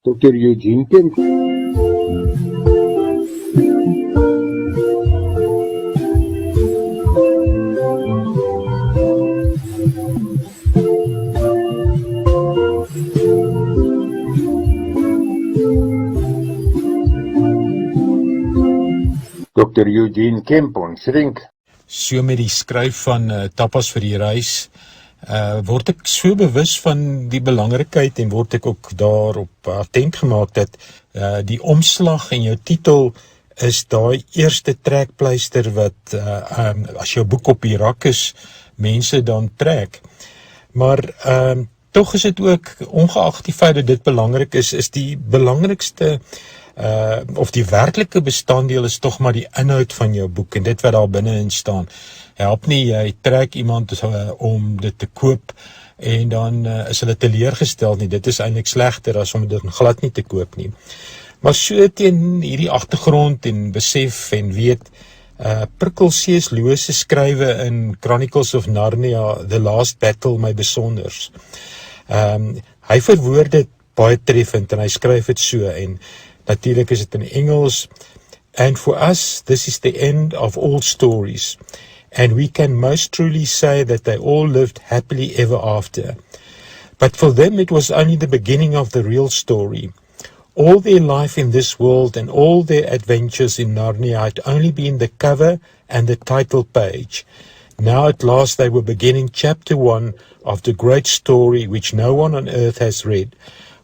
Dr. Eugene Kemp. Dr. Eugene Kemp, ons rink. So met die skryf van Tapas vir die reis, word ek so bewus van die belangrikheid en word ek ook daarop attent gemaak dat die omslag en jou titel is daai eerste trekpleister wat as jou boek op die rak is, mense dan trek. Maar tog is dit ook, ongeag die feit dat dit belangrik is die belangrikste of die werklike bestanddeel is tog maar die inhoud van jou boek en dit wat daar binne-in staan. Help nie, jy trek iemand om dit te koop en dan is hulle teleurgesteld nie. Dit is eintlik slegter as om dit glad nie te koop nie. Maar so teen hierdie agtergrond en besef en weet, prikkel C.S. Lewis se skrywe in Chronicles of Narnia, The Last Battle, my besonders. Hy verwoord dit baie treffend en hy skryf dit so en natuurlijk is het in Engels. And for us, this is the end of all stories. And we can most truly say that they all lived happily ever after. But for them, it was only the beginning of the real story. All their life in this world and all their adventures in Narnia had only been the cover and the title page. Now at last they were beginning chapter 1 of the great story which no one on earth has read,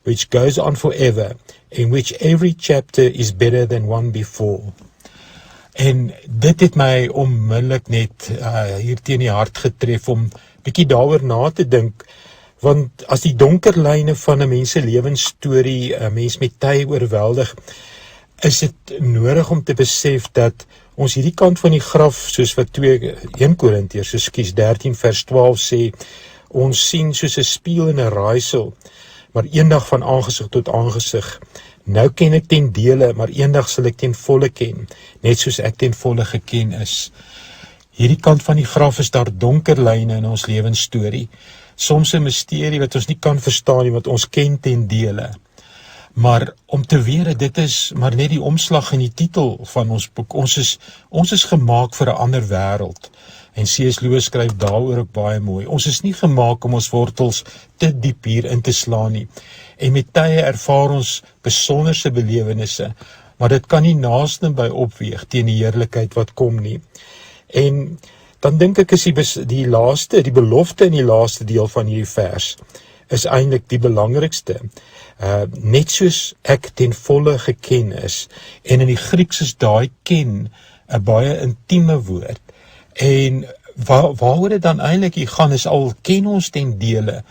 which goes on forever, in which every chapter is better than one before. En dit het my onmiddellik net hier teen die hart getref om bietjie daaroor na te dink, want as die donker lyne van 'n mens se lewensstorie 'n mens met tye oorweldig, is dit nodig om te besef dat ons hierdie kant van die graf, soos wat 1 Korintiërs 13 vers 12 sê, ons sien soos 'n spieël en 'n raaisel, maar eendag van aangesig tot aangesig. Nou ken ek ten dele, maar eendag sal ek ten volle ken, net soos ek ten volle geken is. Hierdie kant van die graf is daar donker lyne in ons lewensstorie, soms 'n misterie wat ons nie kan verstaan nie, wat ons ken ten dele. Maar om te weet, dit is maar net die omslag en die titel van ons boek. Ons is gemaak vir 'n ander wêreld. En C.S. Lewis skryf daaroor ook baie mooi. Ons is nie gemaak om ons wortels te diep hier in te slaan nie. En met tye ervaar ons besonderse belewennisse, maar dit kan nie naaste by opweeg teen die heerlikheid wat kom nie. En dan dink ek is die belofte in die laaste deel van hierdie vers is eintlik die belangrikste. Net soos ek ten volle geken is, en in die Grieks is daai ken 'n baie intieme woord. En waaroor dit dan eintlik hier gaan is, al ken ons ten dele,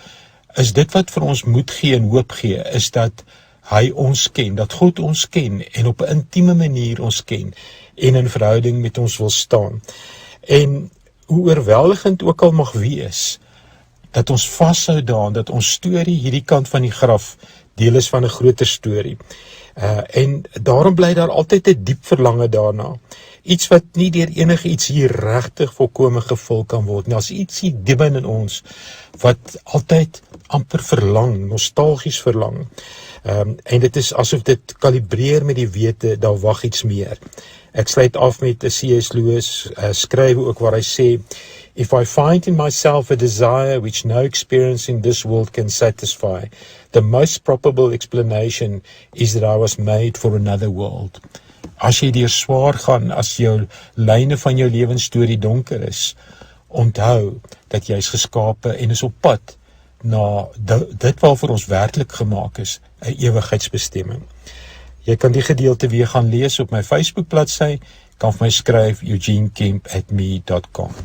is dit wat vir ons moed gee en hoop gee, is dat hy ons ken, dat God ons ken en op 'n intieme manier ons ken en in verhouding met ons wil staan. En hoe oorweldigend ook al mag wees, dat ons vashou daaraan, dat ons storie hierdie kant van die graf deel is van 'n groter storie. En daarom bly daar altyd 'n diep verlange daarna. Iets wat nie deur enige iets hier regtig volkome gevul kan word nie. As iets hier diep in ons wat altyd amper verlang, nostalgies verlang. En dit is asof dit kalibreer met die wete, daar wag iets meer. Ek sluit af met 'n C.S. Lewis skrywe ook waar hy sê, If I find in myself a desire which no experience in this world can satisfy, the most probable explanation is that I was made for another world. As jy deur swaar gaan, as jou lyne van jou lewensstorie donker is, onthou dat jy is geskape en is op pad na dit waarvoor ons werklik gemaak is, 'n ewigheidsbestemming. Jy kan die gedeelte weer gaan lees op my Facebook bladsy, kan vir my skryf eugenekemp@me.com.